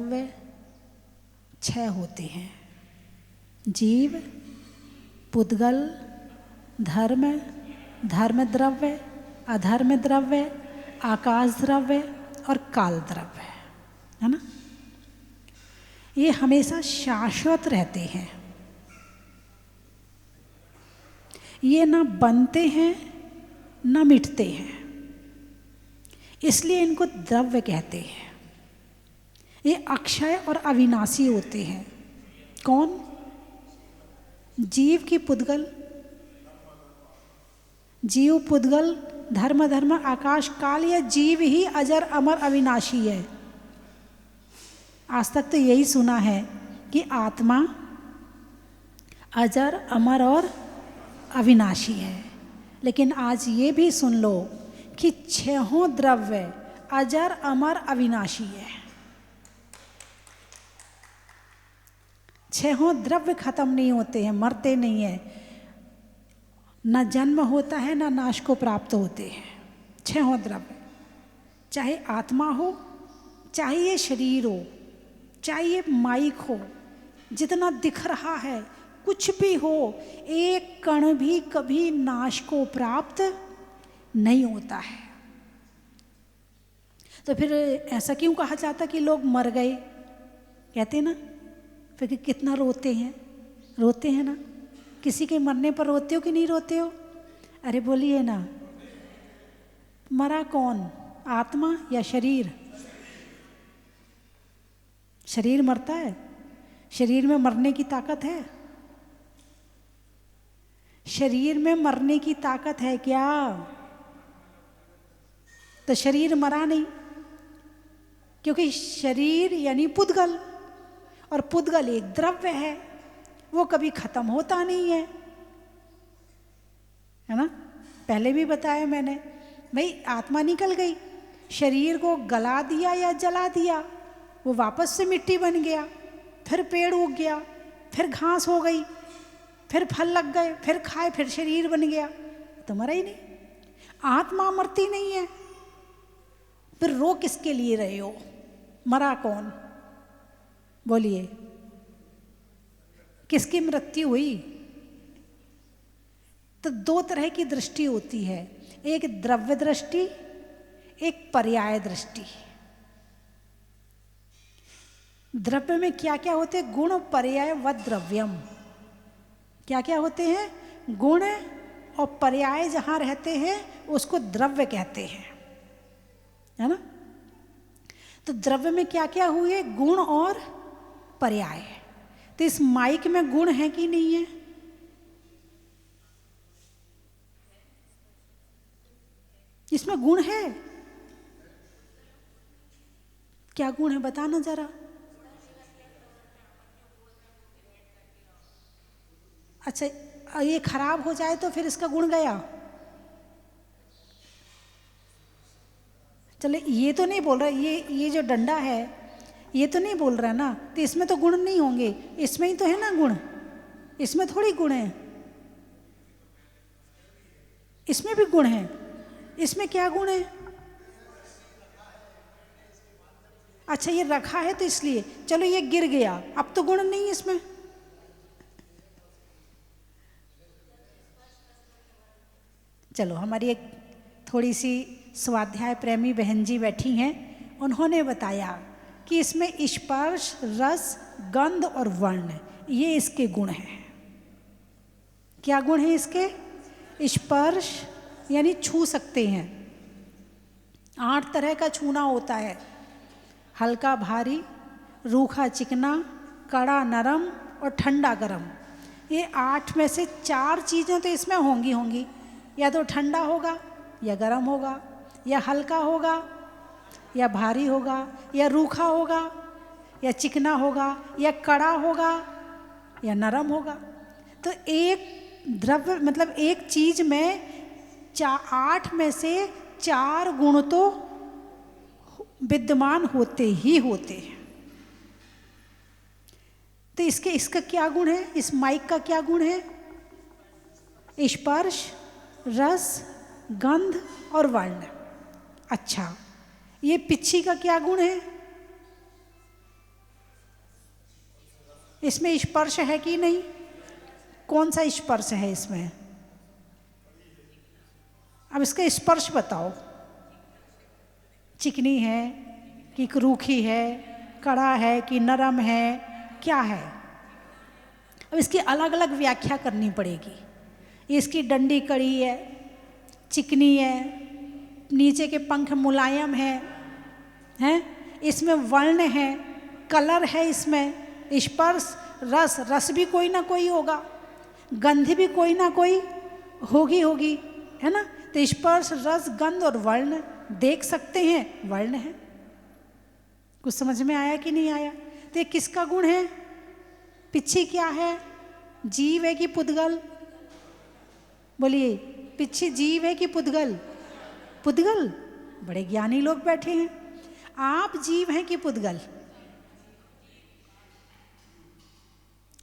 द्रव्य 6 होते हैं। जीव, पुद्गल, धर्म, धर्म द्रव्य, अधर्म द्रव्य, आकाश द्रव्य और काल द्रव्य, है ना। ये हमेशा शाश्वत रहते हैं, ये ना बनते हैं ना मिटते हैं, इसलिए इनको द्रव्य कहते हैं। ये अक्षय और अविनाशी होते हैं। कौन? जीव की पुद्गल, जीव, पुद्गल, धर्म, धर्म, आकाश, काल, या जीव ही अजर अमर अविनाशी है। आज तक तो यही सुना है कि आत्मा अजर अमर और अविनाशी है, लेकिन आज ये भी सुन लो कि 6 द्रव्य अजर अमर अविनाशी है। 6 द्रव्य खत्म नहीं होते हैं, मरते नहीं है, न जन्म होता है न नाश को प्राप्त होते हैं। 6 द्रव्य, चाहे आत्मा हो, चाहे ये शरीर हो, चाहे ये माइक हो, जितना दिख रहा है, कुछ भी हो, एक कण भी कभी नाश को प्राप्त नहीं होता है। तो फिर ऐसा क्यों कहा जाता कि लोग मर गए? कहते ना, फिर कितना रोते हैं, रोते हैं ना। किसी के मरने पर रोते हो कि नहीं रोते हो? अरे बोलिए ना, मरा कौन, आत्मा या शरीर? शरीर मरता है? शरीर में मरने की ताकत है? शरीर में मरने की ताकत है क्या? तो शरीर मरा नहीं, क्योंकि शरीर यानी पुद्गल, और पुद्गल एक द्रव्य है, वो कभी खत्म होता नहीं है ना। पहले भी बताया मैंने, भाई आत्मा निकल गई, शरीर को गला दिया या जला दिया, वो वापस से मिट्टी बन गया, फिर पेड़ उग गया, फिर घास हो गई, फिर फल लग गए, फिर खाए, फिर शरीर बन गया, तो मरा ही नहीं। आत्मा मरती नहीं है, फिर रो किसके लिए रहे हो? मरा कौन? बोलिए, किसकी मृत्यु हुई? तो 2 तरह की दृष्टि होती है, एक द्रव्य दृष्टि, एक पर्याय दृष्टि। द्रव्य में क्या क्या होते हैं? गुण, पर्याय व द्रव्यम। क्या क्या होते हैं? गुण और पर्याय जहाँ रहते हैं उसको द्रव्य कहते हैं, है ना। तो द्रव्य में क्या क्या हुए? गुण और पर्याय। तो इस माइक में गुण है कि नहीं है? इसमें गुण है? क्या गुण है बताना जरा। अच्छा, ये खराब हो जाए तो फिर इसका गुण गया? चले, ये तो नहीं बोल रहा, ये जो डंडा है ये तो नहीं बोल रहा ना, तो इसमें तो गुण नहीं होंगे, इसमें ही तो है ना गुण, इसमें थोड़ी गुण है, इसमें भी गुण है। इसमें क्या गुण है? अच्छा, ये रखा है तो इसलिए, चलो ये गिर गया, अब तो गुण नहीं है इसमें। चलो, हमारी एक थोड़ी सी स्वाध्याय प्रेमी बहन जी बैठी हैं, उन्होंने बताया कि इसमें स्पर्श, रस, गंध और वर्ण, ये इसके गुण हैं। क्या गुण है इसके? स्पर्श यानी छू सकते हैं, 8 तरह का छूना होता है, हल्का भारी, रूखा चिकना, कड़ा नरम और ठंडा गरम। ये 8 में से 4 चीज़ें तो इसमें होंगी, या तो ठंडा होगा या गरम होगा, या हल्का होगा या भारी होगा, या रूखा होगा या चिकना होगा, या कड़ा होगा या नरम होगा। तो एक द्रव्य मतलब एक चीज में 8 में से 4 गुण तो विद्यमान होते ही होते हैं। तो इसका क्या गुण है? इस माइक का क्या गुण है? स्पर्श, रस, गंध और वर्ण। अच्छा, ये पिच्छी का क्या गुण है? इसमें स्पर्श है कि नहीं? कौन सा स्पर्श है इसमें? अब इसका स्पर्श बताओ, चिकनी है कि रूखी है, कड़ा है कि नरम है, क्या है? अब इसकी अलग अलग व्याख्या करनी पड़ेगी। इसकी डंडी कड़ी है, चिकनी है, नीचे के पंख मुलायम हैं, इसमें वर्ण है, कलर है, इसमें स्पर्श, रस, रस भी कोई ना कोई होगा, गंध भी कोई ना कोई होगी, है ना? तो स्पर्श, रस, गंध और वर्ण देख सकते हैं, वर्ण है। कुछ समझ में आया कि नहीं आया? तो ये किसका गुण है? पिच्छी क्या है? जीव है कि पुद्गल? बोलिए, पिच्छी जीव है कि पुद्गल? पुद्गल। बड़े ज्ञानी लोग बैठे हैं। आप जीव हैं कि पुद्गल?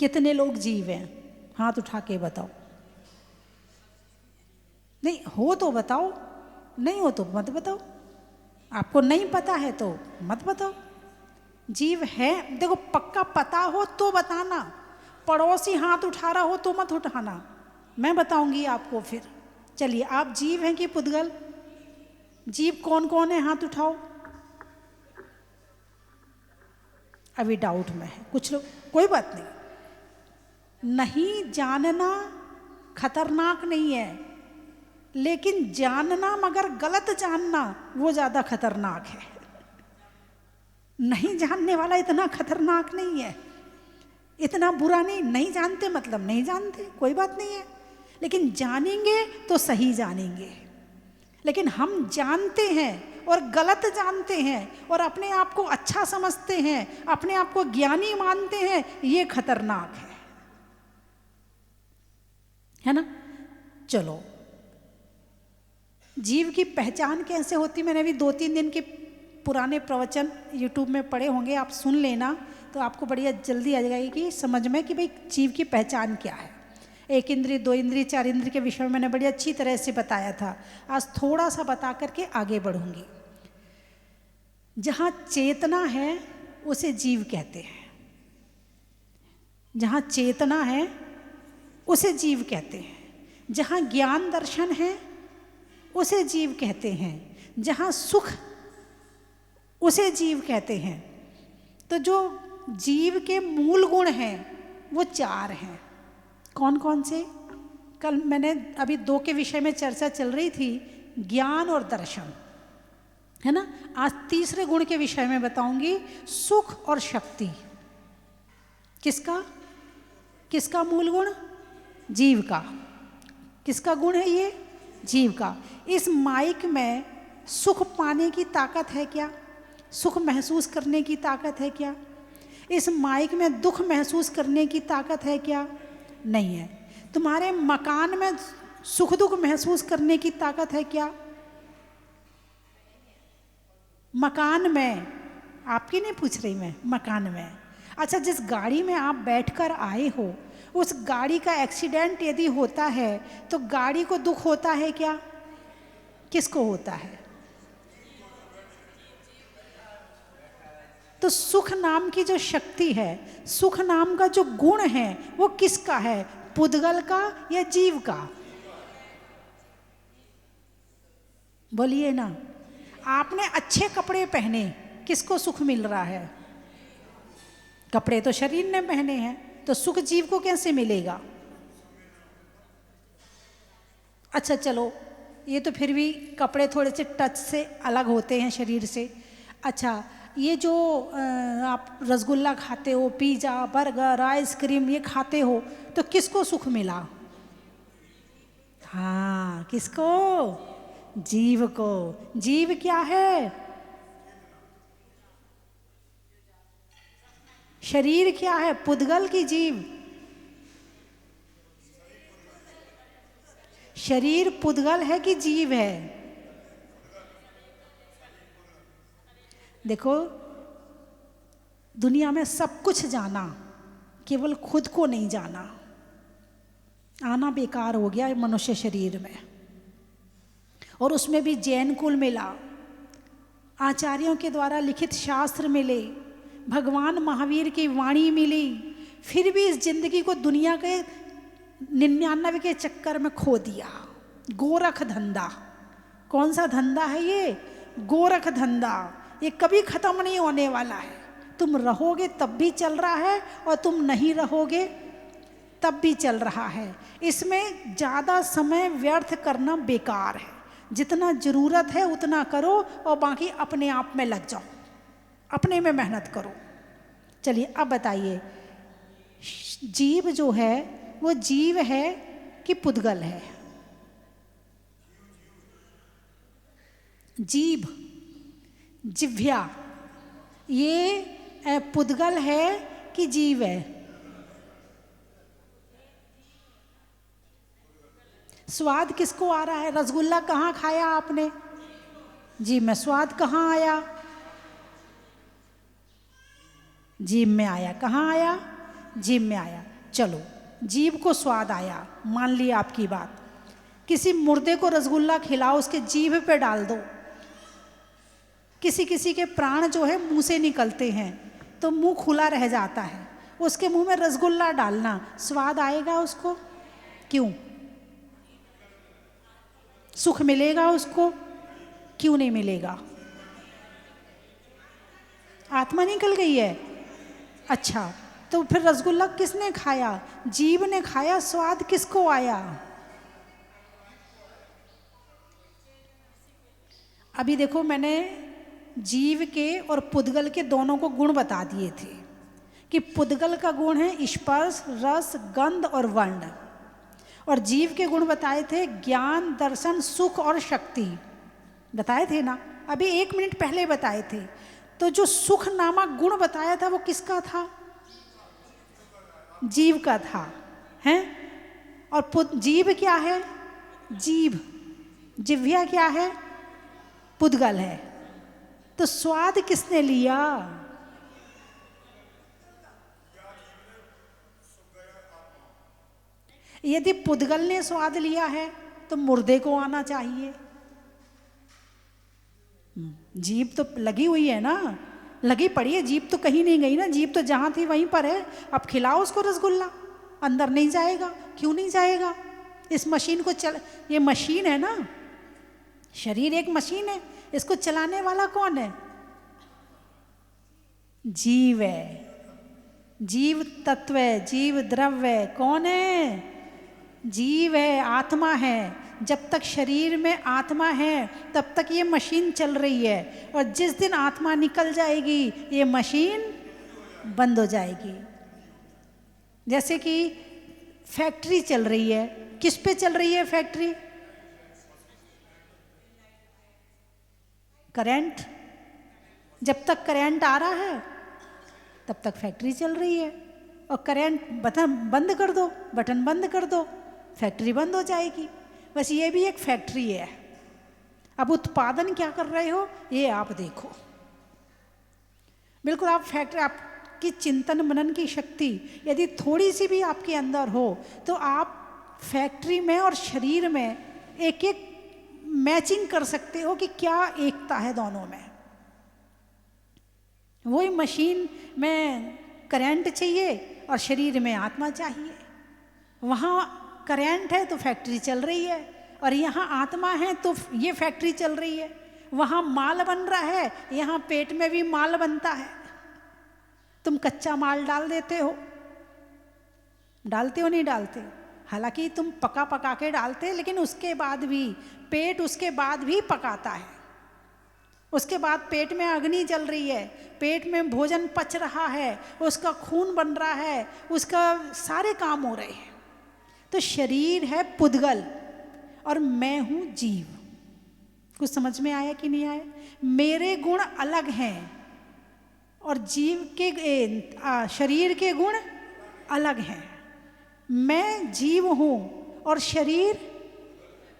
कितने लोग जीव हैं? हाथ उठा के बताओ। नहीं हो तो बताओ, नहीं हो तो मत बताओ। आपको नहीं पता है तो मत बताओ। जीव है, देखो पक्का पता हो तो बताना, पड़ोसी हाथ उठा रहा हो तो मत उठाना, मैं बताऊंगी आपको फिर। चलिए, आप जीव हैं कि पुद्गल? जीव कौन कौन है? हाथ उठाओ। अभी डाउट में है कुछ लोग, कोई बात नहीं जानना खतरनाक नहीं है, लेकिन जानना मगर गलत जानना वो ज़्यादा खतरनाक है। नहीं जानने वाला इतना खतरनाक नहीं है, इतना बुरा नहीं जानते मतलब नहीं जानते, कोई बात नहीं है, लेकिन जानेंगे तो सही जानेंगे। लेकिन हम जानते हैं और गलत जानते हैं और अपने आप को अच्छा समझते हैं, अपने आप को ज्ञानी मानते हैं, ये खतरनाक है ना? चलो, जीव की पहचान कैसे होती? मैंने अभी 2-3 दिन के पुराने प्रवचन यूट्यूब में पढ़े होंगे, आप सुन लेना तो आपको बढ़िया जल्दी आ जाएगी समझ में कि भाई जीव की पहचान क्या है। 1 इंद्रिय, 2 इंद्रिय, 4 इंद्रिय के विषय में मैंने बड़ी अच्छी तरह से बताया था। आज थोड़ा सा बता करके आगे बढ़ूंगी। जहाँ चेतना है उसे जीव कहते हैं, जहाँ चेतना है उसे जीव कहते हैं, जहाँ ज्ञान दर्शन है उसे जीव कहते हैं, जहाँ सुख उसे जीव कहते हैं। तो जो जीव के मूल गुण हैं वो 4 हैं। कौन कौन से? कल मैंने अभी 2 के विषय में चर्चा चल रही थी, ज्ञान और दर्शन, है ना? आज तीसरे गुण के विषय में बताऊंगी, सुख और शक्ति। किसका? किसका मूल गुण? जीव का। किसका गुण है ये? जीव का। इस माइक में सुख पाने की ताकत है क्या? सुख महसूस करने की ताकत है क्या? इस माइक में दुख महसूस करने की ताकत है क्या? नहीं है। तुम्हारे मकान में सुख दुख महसूस करने की ताकत है क्या? मकान में, आपकी नहीं पूछ रही मैं, मकान में। अच्छा, जिस गाड़ी में आप बैठकर आए हो उस गाड़ी का एक्सीडेंट यदि होता है तो गाड़ी को दुख होता है क्या? किसको होता है? तो सुख नाम की जो शक्ति है, सुख नाम का जो गुण है वो किसका है? पुद्गल का या जीव का? बोलिए ना। आपने अच्छे कपड़े पहने, किसको सुख मिल रहा है? कपड़े तो शरीर ने पहने हैं, तो सुख जीव को कैसे मिलेगा? अच्छा चलो, ये तो फिर भी कपड़े थोड़े से टच से अलग होते हैं शरीर से। अच्छा, ये जो आप रसगुल्ला खाते हो, पिज़्ज़ा, बर्गर, आइसक्रीम ये खाते हो, तो किसको सुख मिला? हाँ, किसको? जीव को। जीव क्या है? शरीर क्या है? पुद्गल की जीव? शरीर पुद्गल है कि जीव है? देखो, दुनिया में सब कुछ जाना, केवल खुद को नहीं जाना। आना बेकार हो गया मनुष्य शरीर में, और उसमें भी जैन कुल मिला, आचार्यों के द्वारा लिखित शास्त्र मिले, भगवान महावीर की वाणी मिली, फिर भी इस जिंदगी को दुनिया के 99 के चक्कर में खो दिया। गोरख धंधा, कौन सा धंधा है ये? गोरख धंधा। ये कभी खत्म नहीं होने वाला है। तुम रहोगे तब भी चल रहा है और तुम नहीं रहोगे तब भी चल रहा है। इसमें ज़्यादा समय व्यर्थ करना बेकार है। जितना ज़रूरत है उतना करो और बाकी अपने आप में लग जाओ, अपने में मेहनत करो। चलिए अब बताइए, जीव जो है वो जीव है कि पुद्गल है? जीव, जिह्वा, ये पुद्गल है कि जीव है? स्वाद किसको आ रहा है? रसगुल्ला कहाँ खाया आपने? जीभ में। स्वाद कहाँ आया? जीभ में आया। कहाँ आया? जीभ में आया। चलो, जीभ को स्वाद आया, मान लिया आपकी बात। किसी मुर्दे को रसगुल्ला खिलाओ, उसके जीभ पे डाल दो। किसी किसी के प्राण जो है मुंह से निकलते हैं तो मुंह खुला रह जाता है, उसके मुंह में रसगुल्ला डालना, स्वाद आएगा उसको? क्यों? सुख मिलेगा उसको? क्यों नहीं मिलेगा? आत्मा निकल गई है। अच्छा, तो फिर रसगुल्ला किसने खाया? जीव ने खाया। स्वाद किसको आया? अभी देखो, मैंने जीव के और पुद्गल के दोनों को गुण बता दिए थे कि पुद्गल का गुण है स्पर्श, रस, गंध और वर्ण, और जीव के गुण बताए थे ज्ञान, दर्शन, सुख और शक्ति। बताए थे ना? अभी 1 मिनट पहले बताए थे। तो जो सुख नामक गुण बताया था वो किसका था? जीव का था, हैं? और जीव क्या है? जीव। जिह्वा क्या है? पुद्गल है। तो स्वाद किसने लिया? यदि पुद्गल ने स्वाद लिया है तो मुर्दे को आना चाहिए। जीभ तो लगी हुई है ना, लगी पड़ी है। जीभ तो कहीं नहीं गई ना, जीभ तो जहां थी वहीं पर है। अब खिलाओ उसको रसगुल्ला, अंदर नहीं जाएगा। क्यों नहीं जाएगा? इस मशीन को ये मशीन है ना, शरीर एक मशीन है, इसको चलाने वाला कौन है? जीव है। जीव तत्व है, जीव द्रव्य है। कौन है? जीव है, आत्मा है। जब तक शरीर में आत्मा है तब तक ये मशीन चल रही है, और जिस दिन आत्मा निकल जाएगी ये मशीन बंद हो जाएगी। जैसे कि फैक्ट्री चल रही है, किस पे चल रही है फैक्ट्री? करंट। जब तक करंट आ रहा है तब तक फैक्ट्री चल रही है, और करंट बटन बंद कर दो, बटन बंद कर दो, फैक्ट्री बंद हो जाएगी। बस ये भी एक फैक्ट्री है। अब उत्पादन क्या कर रहे हो ये आप देखो। बिल्कुल आप फैक्ट्री, आपकी चिंतन मनन की शक्ति यदि थोड़ी सी भी आपके अंदर हो तो आप फैक्ट्री में और शरीर में एक एक मैचिंग कर सकते हो कि क्या एकता है दोनों में। वही मशीन में करंट चाहिए और शरीर में आत्मा चाहिए। वहाँ करंट है तो फैक्ट्री चल रही है, और यहाँ आत्मा है तो ये फैक्ट्री चल रही है। वहाँ माल बन रहा है, यहाँ पेट में भी माल बनता है। तुम कच्चा माल डाल देते हो, डालते हो नहीं डालते हो? हालांकि तुम पका पका के डालते, लेकिन उसके बाद भी पेट उसके बाद भी पकाता है। उसके बाद पेट में अग्नि जल रही है, पेट में भोजन पच रहा है, उसका खून बन रहा है, उसका सारे काम हो रहे हैं। तो शरीर है पुद्गल और मैं हूं जीव। कुछ समझ में आया कि नहीं आया? मेरे गुण अलग हैं और जीव के शरीर के गुण अलग हैं। मैं जीव हूं और शरीर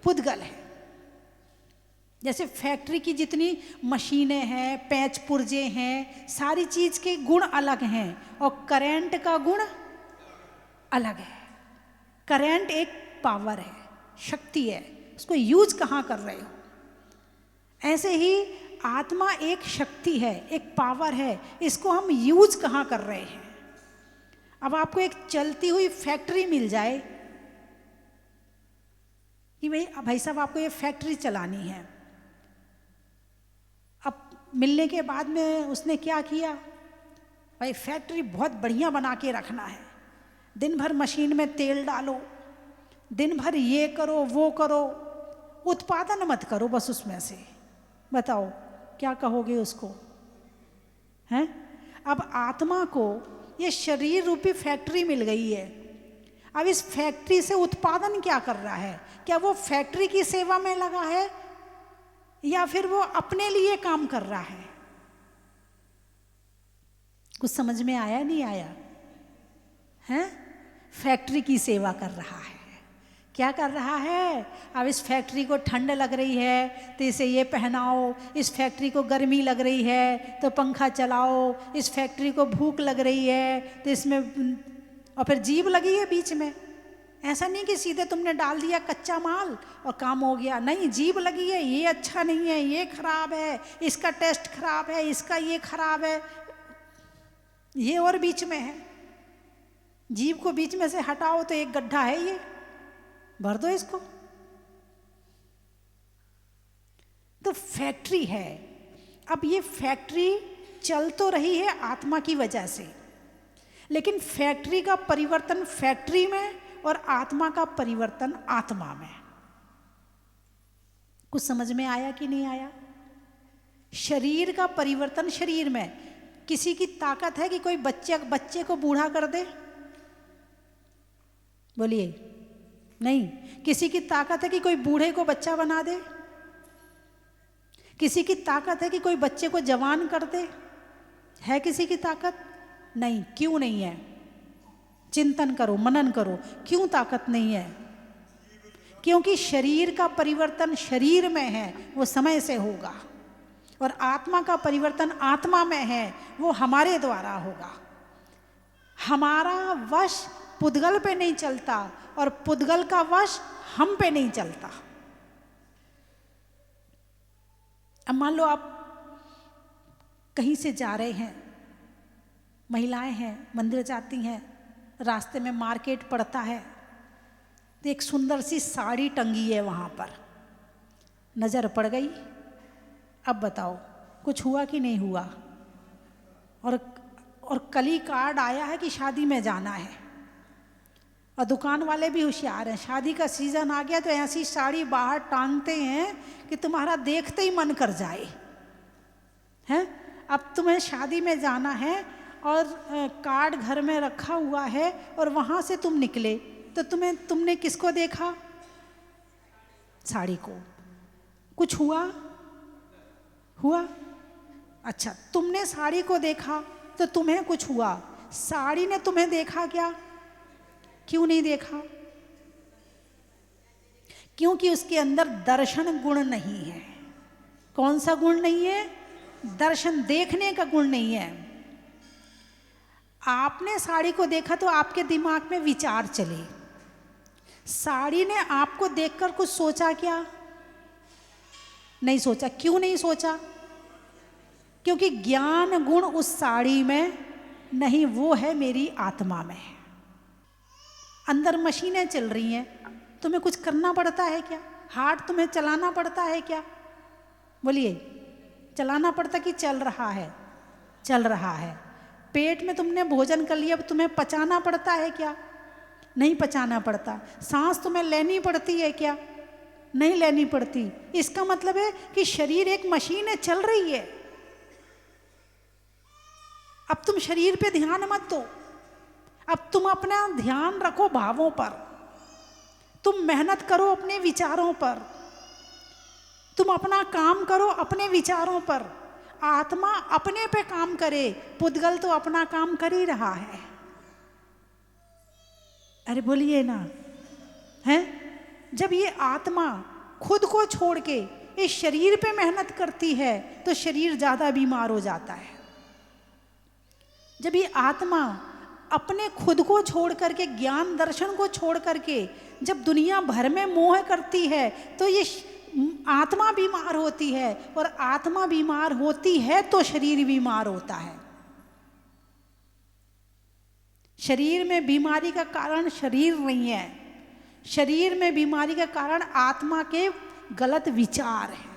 पुद्गल है। जैसे फैक्ट्री की जितनी मशीनें हैं, पैच पुर्जे हैं, सारी चीज के गुण अलग हैं, और करंट का गुण अलग है। करंट एक पावर है, शक्ति है, उसको यूज कहाँ कर रहे हो। ऐसे ही आत्मा एक शक्ति है, एक पावर है, इसको हम यूज कहाँ कर रहे हैं। अब आपको एक चलती हुई फैक्ट्री मिल जाए कि भाई साहब आपको ये फैक्ट्री चलानी है। अब मिलने के बाद में उसने क्या किया, भाई फैक्ट्री बहुत बढ़िया बना के रखना है, दिन भर मशीन में तेल डालो, दिन भर ये करो वो करो, उत्पादन मत करो बस उसमें से। बताओ क्या कहोगे उसको, हैं? अब आत्मा को ये शरीर रूपी फैक्ट्री मिल गई है। अब इस फैक्ट्री से उत्पादन क्या कर रहा है? क्या वो फैक्ट्री की सेवा में लगा है या फिर वो अपने लिए काम कर रहा है? कुछ समझ में आया नहीं आया? हैं? फैक्ट्री की सेवा कर रहा है। क्या कर रहा है? अब इस फैक्ट्री को ठंड लग रही है तो इसे ये पहनाओ, इस फैक्ट्री को गर्मी लग रही है तो पंखा चलाओ, इस फैक्ट्री को भूख लग रही है तो इसमें, और फिर जीभ लगी है बीच में। ऐसा नहीं कि सीधे तुमने डाल दिया कच्चा माल और काम हो गया, नहीं, जीभ लगी है, ये अच्छा नहीं है, ये खराब है, इसका टेस्ट खराब है, इसका ये खराब है, ये और बीच में है। जीभ को बीच में से हटाओ तो एक गड्ढा है, ये भर दो इसको। तो फैक्ट्री है। अब ये फैक्ट्री चल तो रही है आत्मा की वजह से, लेकिन फैक्ट्री का परिवर्तन फैक्ट्री में और आत्मा का परिवर्तन आत्मा में। कुछ समझ में आया कि नहीं आया? शरीर का परिवर्तन शरीर में। किसी की ताकत है कि कोई बच्चे को बूढ़ा कर दे? बोलिए, नहीं। किसी की ताकत है कि कोई बूढ़े को बच्चा बना दे? किसी की ताकत है कि कोई बच्चे को जवान कर दे? है किसी की ताकत? नहीं। क्यों नहीं है? चिंतन करो, मनन करो, क्यों ताकत नहीं है? क्योंकि शरीर का परिवर्तन शरीर में है, वो समय से होगा, और आत्मा का परिवर्तन आत्मा में है, वो हमारे द्वारा होगा। हमारा वश पुद्गल पे नहीं चलता और पुद्गल का वश हम पे नहीं चलता। अब मान लो आप कहीं से जा रहे हैं, महिलाएं हैं, मंदिर जाती हैं, रास्ते में मार्केट पड़ता है तो एक सुंदर सी साड़ी टंगी है वहाँ पर, नज़र पड़ गई। अब बताओ कुछ हुआ कि नहीं हुआ? और कली कार्ड आया है कि शादी में जाना है, और दुकान वाले भी होशियार हैं, शादी का सीज़न आ गया तो ऐसी साड़ी बाहर टांगते हैं कि तुम्हारा देखते ही मन कर जाए, हैं? अब तुम्हें शादी में जाना है और कार्ड घर में रखा हुआ है और वहाँ से तुम निकले तो तुमने किसको देखा? साड़ी को। कुछ हुआ? अच्छा, तुमने साड़ी को देखा तो तुम्हें कुछ हुआ, साड़ी ने तुम्हें देखा क्या? क्यों नहीं देखा? क्योंकि उसके अंदर दर्शन गुण नहीं है। कौन सा गुण नहीं है? दर्शन, देखने का गुण नहीं है। आपने साड़ी को देखा तो आपके दिमाग में विचार चले, साड़ी ने आपको देखकर कुछ सोचा क्या? नहीं सोचा। क्यों नहीं सोचा? क्योंकि ज्ञान गुण उस साड़ी में नहीं, वो है मेरी आत्मा में। अंदर मशीनें चल रही हैं, तुम्हें कुछ करना पड़ता है क्या? हाथ तुम्हें चलाना पड़ता है क्या? बोलिए, चलाना पड़ता कि चल रहा है? चल रहा है। पेट में तुमने भोजन कर लिया, अब तुम्हें पचाना पड़ता है क्या? नहीं पचाना पड़ता। सांस तुम्हें लेनी पड़ती है क्या? नहीं लेनी पड़ती। इसका मतलब है कि शरीर एक मशीन है, चल रही है। अब तुम शरीर पे ध्यान मत दो, अब तुम अपना ध्यान रखो भावों पर, तुम मेहनत करो अपने विचारों पर, तुम अपना काम करो अपने विचारों पर। आत्मा अपने पे काम करे, पुद्गल तो अपना काम कर ही रहा है। अरे बोलिए ना, हैं? जब ये आत्मा खुद को छोड़ के इस शरीर पे मेहनत करती है तो शरीर ज़्यादा बीमार हो जाता है। जब ये आत्मा अपने खुद को छोड़ करके, ज्ञान दर्शन को छोड़ करके जब दुनिया भर में मोह करती है तो ये आत्मा बीमार होती है, और आत्मा बीमार होती है तो शरीर बीमार होता है। शरीर में बीमारी का कारण शरीर नहीं है, शरीर में बीमारी का कारण आत्मा के गलत विचार है,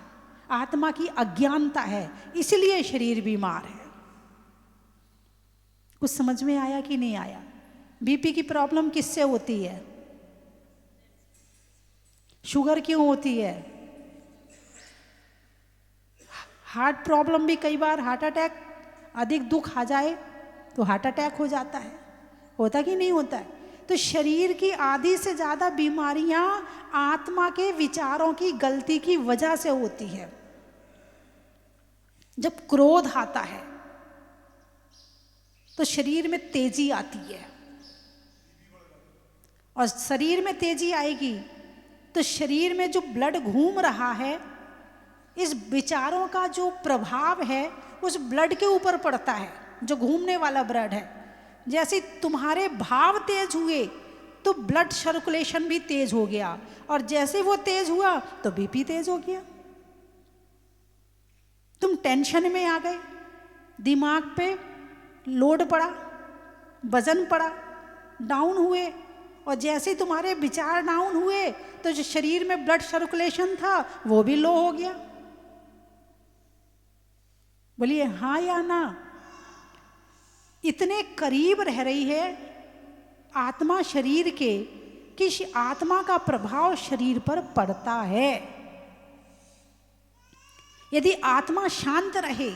आत्मा की अज्ञानता है, इसलिए शरीर बीमार है। कुछ समझ में आया कि नहीं आया? बीपी की प्रॉब्लम किससे होती है? शुगर क्यों होती है? हार्ट प्रॉब्लम भी कई बार, हार्ट अटैक, अधिक दुख आ जाए तो हार्ट अटैक हो जाता है, होता कि नहीं होता है? तो शरीर की आधी से ज़्यादा बीमारियां आत्मा के विचारों की गलती की वजह से होती है। जब क्रोध आता है तो शरीर में तेजी आती है, और शरीर में तेजी आएगी तो शरीर में जो ब्लड घूम रहा है, इस विचारों का जो प्रभाव है उस ब्लड के ऊपर पड़ता है, जो घूमने वाला ब्लड है। जैसे तुम्हारे भाव तेज हुए तो ब्लड सर्कुलेशन भी तेज हो गया, और जैसे वो तेज हुआ तो बीपी तेज हो गया। तुम टेंशन में आ गए, दिमाग पे लोड पड़ा, वजन पड़ा, डाउन हुए, और जैसे तुम्हारे विचार डाउन हुए तो जो शरीर में ब्लड सर्कुलेशन था वो भी लो हो गया। बोलिए हाँ या ना? इतने करीब रह रही है आत्मा शरीर के कि आत्मा का प्रभाव शरीर पर पड़ता है। यदि आत्मा शांत रहे,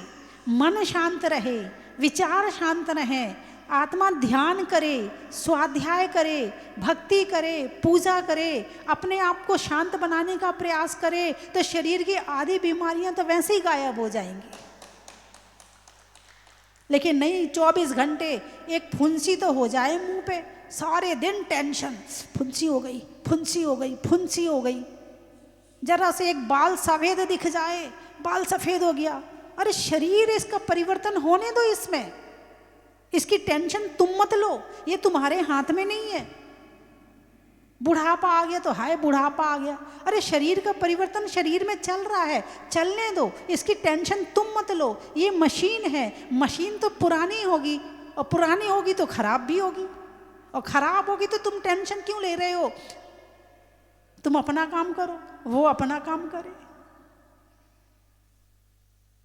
मन शांत रहे, विचार शांत रहे, आत्मा ध्यान करे, स्वाध्याय करे, भक्ति करे, पूजा करे, अपने आप को शांत बनाने का प्रयास करे, तो शरीर की आधी बीमारियां तो वैसे ही गायब हो जाएंगी। लेकिन नहीं, 24 घंटे एक फुंसी तो हो जाए मुंह पे, सारे दिन टेंशन, फुंसी हो गई, फुंसी हो गई, फुंसी हो गई। जरा से एक बाल सफेद दिख जाए, बाल सफेद हो गया, अरे शरीर इसका परिवर्तन होने दो, इसमें इसकी टेंशन तुम मत लो, ये तुम्हारे हाथ में नहीं है। बुढ़ापा आ गया तो हाय बुढ़ापा आ गया, अरे शरीर का परिवर्तन शरीर में चल रहा है, चलने दो, इसकी टेंशन तुम मत लो। ये मशीन है, मशीन तो पुरानी होगी, और पुरानी होगी तो खराब भी होगी, और खराब होगी तो तुम टेंशन क्यों ले रहे हो? तुम अपना काम करो, वो अपना काम करे।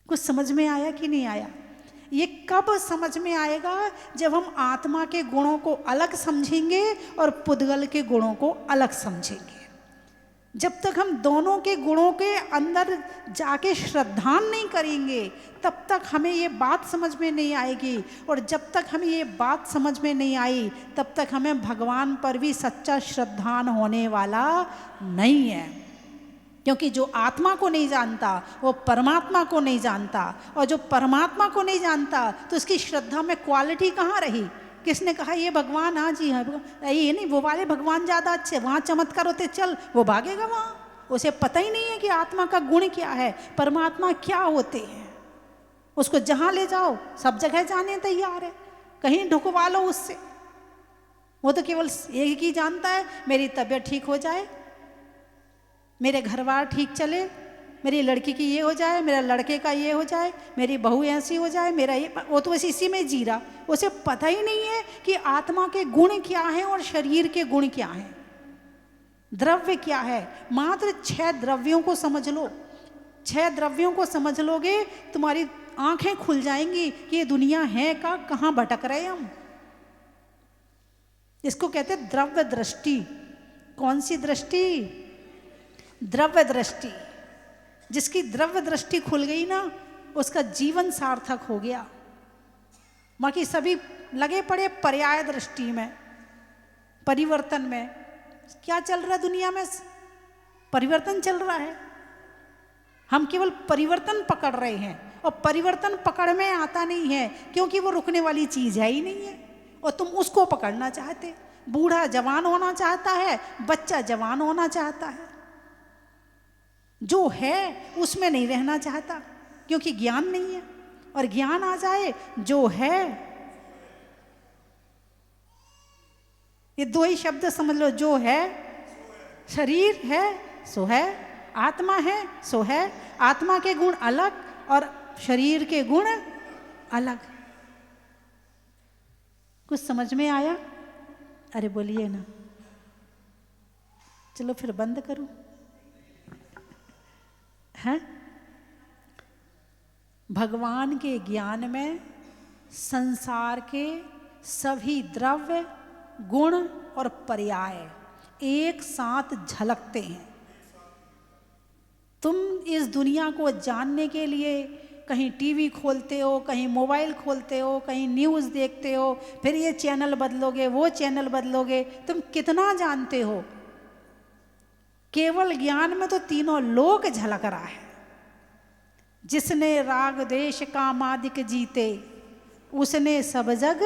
कुछ समझ में आया कि नहीं आया? ये कब समझ में आएगा? जब हम आत्मा के गुणों को अलग समझेंगे और पुद्गल के गुणों को अलग समझेंगे। जब तक हम दोनों के गुणों के अंदर जाके श्रद्धान नहीं करेंगे, तब तक हमें ये बात समझ में नहीं आएगी, और जब तक हमें ये बात समझ में नहीं आई तब तक हमें भगवान पर भी सच्चा श्रद्धान होने वाला नहीं है। क्योंकि जो आत्मा को नहीं जानता वो परमात्मा को नहीं जानता, और जो परमात्मा को नहीं जानता तो उसकी श्रद्धा में क्वालिटी कहाँ रही? किसने कहा ये भगवान, हाँ जी हाँ, ये नहीं, वो वाले भगवान ज़्यादा अच्छे, वहाँ चमत्कार होते, चल वो भागेगा वहाँ। उसे पता ही नहीं है कि आत्मा का गुण क्या है, परमात्मा क्या होते हैं। उसको जहाँ ले जाओ सब जगह जाने तैयार है, कहीं ढुकवा लो उससे। वो तो केवल एक ही जानता है, मेरी तबीयत ठीक हो जाए, मेरे घर बार ठीक चले, मेरी लड़की की ये हो जाए, मेरा लड़के का ये हो जाए, मेरी बहू ऐसी हो जाए, मेरा ये, वो तो बस इसी में जी रहा। उसे पता ही नहीं है कि आत्मा के गुण क्या हैं और शरीर के गुण क्या हैं, द्रव्य क्या है। मात्र 6 द्रव्यों को समझ लो, 6 द्रव्यों को समझ लोगे तुम्हारी आंखें खुल जाएंगी कि ये दुनिया है का, कहाँ भटक रहे हम। इसको कहते हैं द्रव्य दृष्टि। कौन सी दृष्टि? द्रव्य दृष्टि। जिसकी द्रव्य दृष्टि खुल गई ना, उसका जीवन सार्थक हो गया। बाकी सभी लगे पड़े पर्याय दृष्टि में, परिवर्तन में। क्या चल रहा है दुनिया में? परिवर्तन चल रहा है। हम केवल परिवर्तन पकड़ रहे हैं, और परिवर्तन पकड़ में आता नहीं है, क्योंकि वो रुकने वाली चीज है ही नहीं है, और तुम उसको पकड़ना चाहते। बूढ़ा जवान होना चाहता है, बच्चा जवान होना चाहता है, जो है उसमें नहीं रहना चाहता, क्योंकि ज्ञान नहीं है। और ज्ञान आ जाए, जो है, ये 2 ही शब्द समझ लो, जो है, शरीर है सो है, आत्मा है सो है। आत्मा के गुण अलग और शरीर के गुण अलग। कुछ समझ में आया? अरे बोलिए ना। चलो फिर बंद करूं, हैं? भगवान के ज्ञान में संसार के सभी द्रव्य, गुण और पर्याय एक साथ झलकते हैं। तुम इस दुनिया को जानने के लिए कहीं टीवी खोलते हो, कहीं मोबाइल खोलते हो, कहीं न्यूज़ देखते हो, फिर ये चैनल बदलोगे, वो चैनल बदलोगे, तुम कितना जानते हो? केवल ज्ञान में तो तीनों लोक झलक रहा है। जिसने राग देश कामादिक जीते, उसने सब जग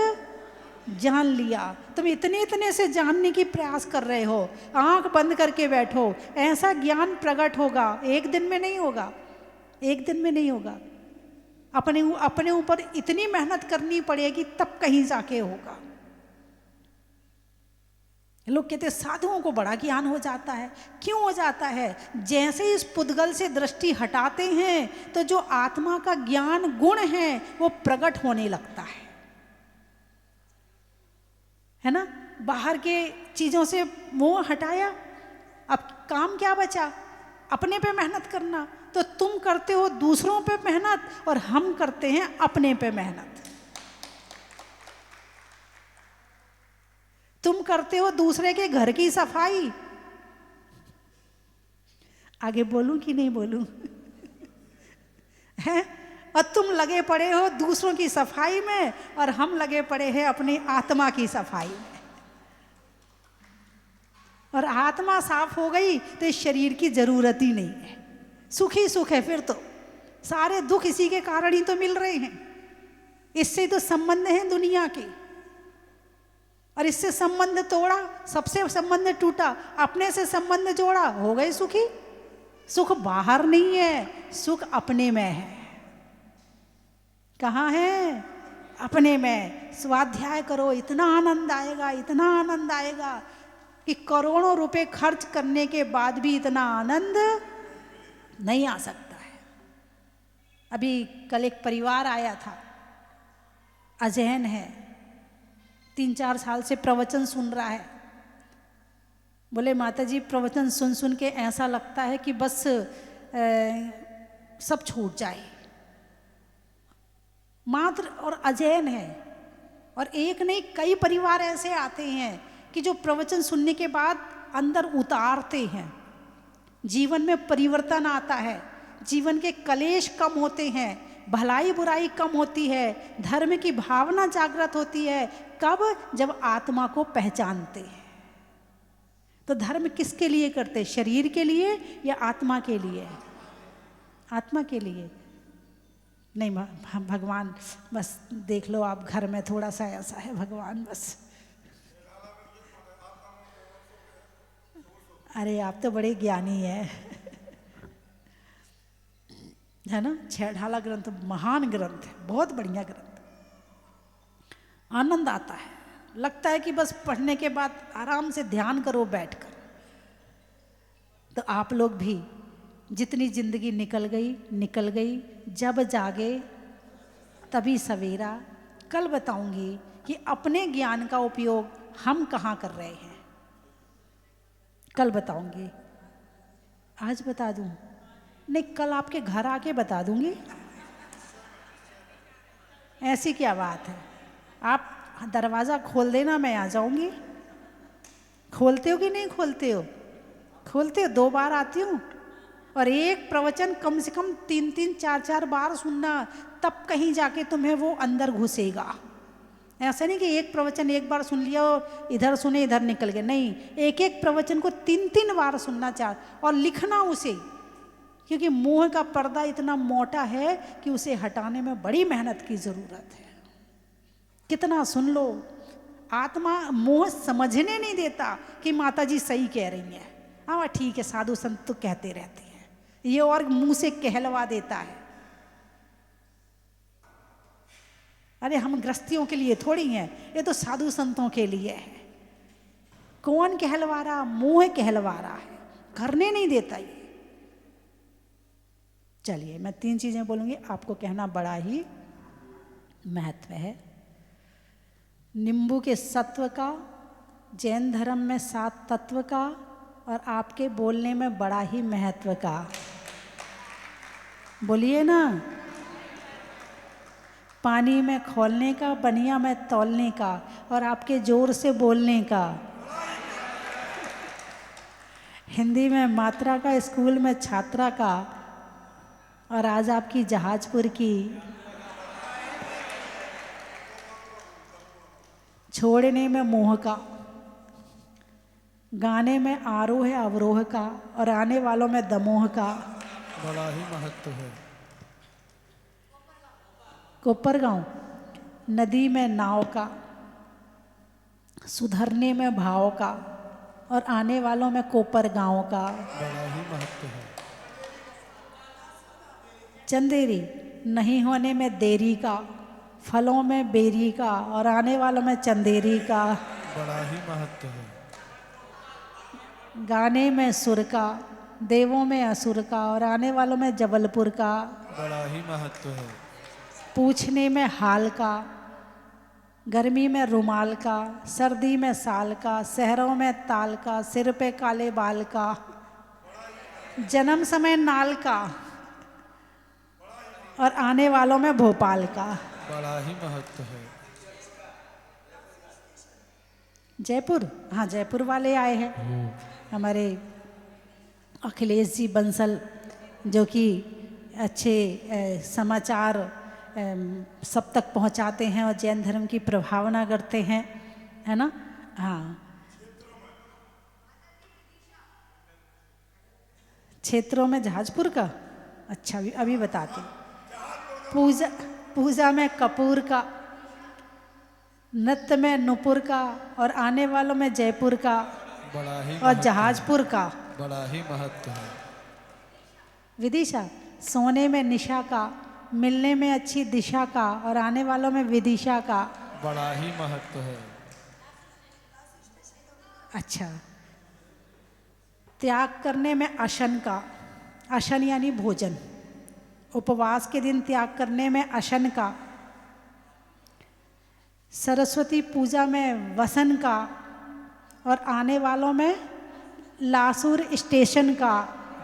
जान लिया। तुम इतने इतने से जानने की प्रयास कर रहे हो, आंख बंद करके बैठो, ऐसा ज्ञान प्रकट होगा, एक दिन में नहीं होगा, एक दिन में नहीं होगा। अपने ऊपर इतनी मेहनत करनी पड़ेगी, तब कहीं जाके होगा। लोग कहते हैं साधुओं को बड़ा ज्ञान हो जाता है। क्यों हो जाता है? जैसे इस पुद्गल से दृष्टि हटाते हैं तो जो आत्मा का ज्ञान गुण है वो प्रकट होने लगता है ना? बाहर के चीजों से मोह हटाया, अब काम क्या बचा? अपने पे मेहनत करना। तो तुम करते हो दूसरों पे मेहनत और हम करते हैं अपने पे मेहनत। तुम करते हो दूसरे के घर की सफाई। आगे बोलूं कि नहीं बोलूं? हैं? और तुम लगे पड़े हो दूसरों की सफाई में और हम लगे पड़े हैं अपनी आत्मा की सफाई में। और आत्मा साफ हो गई तो इस शरीर की जरूरत ही नहीं है। सुख ही सुख है। फिर तो सारे दुख इसी के कारण ही तो मिल रहे हैं। इससे तो संबंध है दुनिया के, और इससे संबंध तोड़ा, सबसे संबंध टूटा, अपने से संबंध जोड़ा, हो गए सुखी। सुख बाहर नहीं है, सुख अपने में है। कहाँ है? अपने में। स्वाध्याय करो, इतना आनंद आएगा, इतना आनंद आएगा कि करोड़ों रुपए खर्च करने के बाद भी इतना आनंद नहीं आ सकता है। अभी कल एक परिवार आया था, अजैन है, 3-4 साल से प्रवचन सुन रहा है। बोले माता जी प्रवचन सुन सुन के ऐसा लगता है कि बस सब छूट जाए। मात्र और अजैन है। और एक नहीं कई परिवार ऐसे आते हैं कि जो प्रवचन सुनने के बाद अंदर उतारते हैं, जीवन में परिवर्तन आता है, जीवन के कलेश कम होते हैं, भलाई बुराई कम होती है, धर्म की भावना जागृत होती है। कब? जब आत्मा को पहचानते हैं। तो धर्म किसके लिए करते? शरीर के लिए या आत्मा के लिए? आत्मा के लिए। नहीं भगवान बस देख लो, आप घर में थोड़ा सा ऐसा है, भगवान बस। अरे आप तो बड़े ज्ञानी है ना? छेड़ाला ग्रंथ महान ग्रंथ है, बहुत बढ़िया ग्रंथ। आनंद आता है, लगता है कि बस पढ़ने के बाद आराम से ध्यान करो बैठकर। तो आप लोग भी, जितनी जिंदगी निकल गई, जब जागे तभी सवेरा। कल बताऊंगी कि अपने ज्ञान का उपयोग हम कहाँ कर रहे हैं, कल बताऊंगी। आज बता दूं? नहीं, कल आपके घर आके बता दूंगी। ऐसी क्या बात है? आप दरवाज़ा खोल देना, मैं आ जाऊंगी। खोलते हो कि नहीं खोलते हो? खोलते हो। 2 बार आती हूँ और एक प्रवचन कम से कम 3-3, 4-4 बार सुनना, तब कहीं जाके तुम्हें वो अंदर घुसेगा। ऐसा नहीं कि एक प्रवचन एक बार सुन लिया और इधर सुने इधर निकल गए। नहीं, एक एक प्रवचन को 3-3 बार सुनना चाह और लिखना उसे, क्योंकि मोह का पर्दा इतना मोटा है कि उसे हटाने में बड़ी मेहनत की जरूरत है। कितना सुन लो, आत्मा मोह समझने नहीं देता कि माता जी सही कह रही हैं। हाँ ठीक है, साधु संत तो कहते रहते हैं, ये और मुंह से कहलवा देता है। अरे हम गृहस्थियों के लिए थोड़ी हैं, ये तो साधु संतों के लिए है। कौन कहलवा रहा? मोह कहलवा रहा है, करने नहीं देता ये। चलिए मैं 3 चीजें बोलूंगी, आपको कहना बड़ा ही महत्व है। नींबू के सत्व का, जैन धर्म में 7 तत्व का और आपके बोलने में बड़ा ही महत्व का। बोलिए ना। पानी में खौलने का, बनिया में तौलने का और आपके जोर से बोलने का। हिंदी में मात्रा का, स्कूल में छात्रा का और आज आपकी जहाजपुर की। छोड़ने में मोह का, गाने में आरोह अवरोह का और आने वालों में दमोह का। बड़ा ही महत्व है। कोपरगांव, नदी में नाव का, सुधरने में भाव का और आने वालों में कोपरगांव का। बड़ा ही महत्व है। चंदेरी, नहीं होने में देरी का, फलों में बेरी का और आने वालों में चंदेरी का। बड़ा ही महत्व है। गाने में सुर का, देवों में असुर का और आने वालों में जबलपुर का। बड़ा ही महत्व है। पूछने में हाल का, गर्मी में रुमाल का, सर्दी में साल का, शहरों में ताल का, सिर पे काले बाल का, जन्म समय नाल का और आने वालों में भोपाल का। बड़ा ही महत्व है। जयपुर, हाँ जयपुर वाले आए हैं हमारे अखिलेश जी बंसल, जो कि अच्छे समाचार सब तक पहुंचाते हैं और जैन धर्म की प्रभावना करते हैं, है ना। हाँ, क्षेत्रों में जहाजपुर का, अच्छा अभी बताते। पूजा में कपूर का, नृत्य में नुपुर का और आने वालों में जयपुर का बड़ा ही और जहाजपुर का। बड़ा ही महत्व है। विदिशा, सोने में निशा का, मिलने में अच्छी दिशा का और आने वालों में विदिशा का। बड़ा ही महत्व है। अच्छा, त्याग करने में अशन का, अशन यानी भोजन, उपवास के दिन त्याग करने में अशन का। सरस्वती पूजा में वसन का और आने वालों में लासुर स्टेशन का।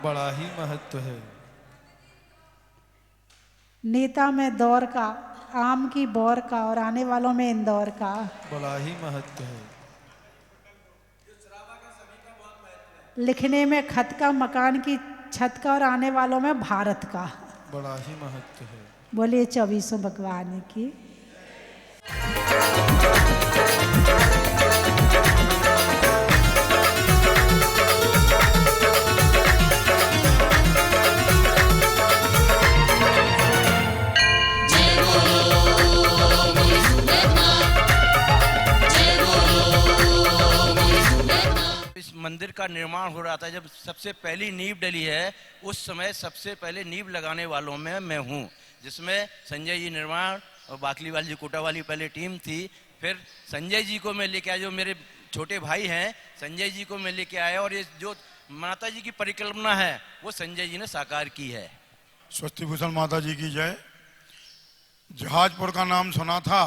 बड़ा ही महत्व है। नेता में दौर का, आम की बौर का और आने वालों में इंदौर का। बड़ा ही महत्व है। लिखने में खत का, मकान की छत का और आने वालों में भारत का। बड़ा ही महत्व है। बोलिए 24 भगवान की। इस मंदिर का निर्माण हो रहा था, जब सबसे पहली नींव डली है, उस समय सबसे पहले नींव लगाने वालों में मैं हूँ, जिसमें संजय जी निर्माण और बाकलीवाल जी कोटा वाली पहले टीम थी। फिर संजय जी को मैं लेके आया, जो मेरे छोटे भाई हैं, संजय जी को मैं लेके आया और ये जो माता जी की परिकल्पना है वो संजय जी ने साकार की है। स्वस्ति भूषण माता जी की जय। जहाजपुर का नाम सुना था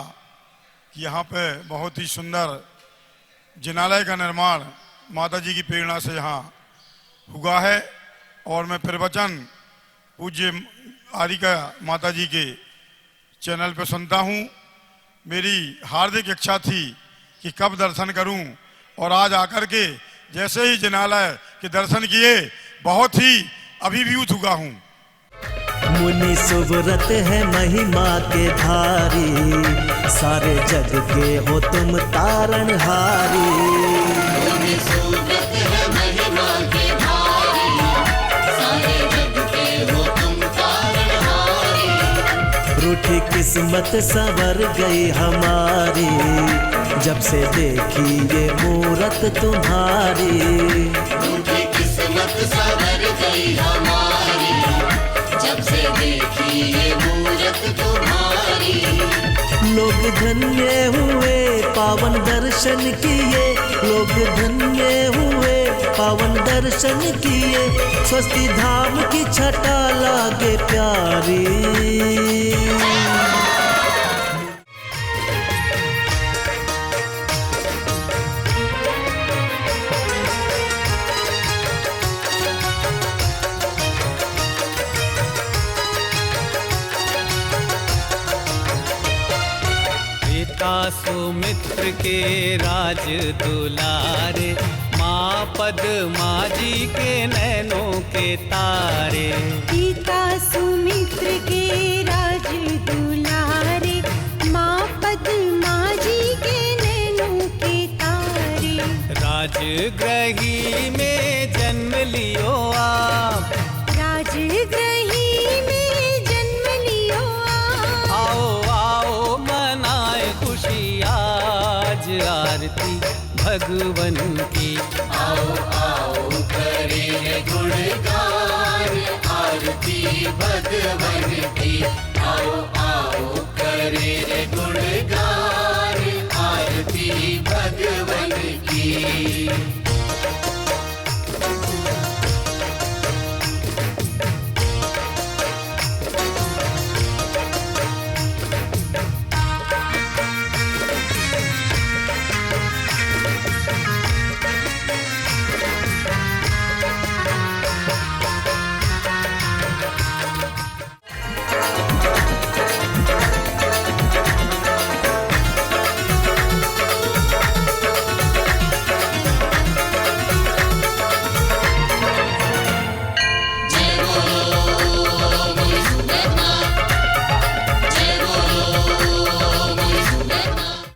कि यहाँ पे बहुत ही सुंदर जिनालय का निर्माण माता जी की प्रेरणा से यहाँ हुआ है और मैं प्रवचन पूज्य आरिका माता जी के चैनल पे सुनता हूँ। मेरी हार्दिक इच्छा थी कि कब दर्शन करूं और आज आकर के जैसे ही जिनालय के दर्शन किए बहुत ही अभिभूत हुआ हूँ। मुनि सुव्रत है महिमा के धारी, सारे जग के हो तुम तारणहारी। मुनि सुव्रत है महिमा के धारी, सारे जग के हो तुम तारणहारी। रूठी किस्मत संवर गई हमारी, जब से देखी ये मूरत तुम्हारी। रूठी किस्मत संवर गई हमारी, जब से देखी ये मूरत तुम्हारी। लोग धन्य हुए पावन दर्शन किए, लोग धन्य हुए पावन दर्शन किए। स्वस्ति धाम की छटा लागे प्यारी। पिता सुमित्र के राज दुलारे, माँ पद्मा जी के नैनों के तारे। पिता सुमित्र के राज दुलारे, माँ पद्मा जी के नैनों के तारे। राजगृही में जन्म लियो आप, राजगृही में जन्म लियो आप। आओ आओ मनाए खुशी आज आरती भगवन की। आओ आओ करे गुणगान आरती भगवन की। आओ आओ करे गुणगान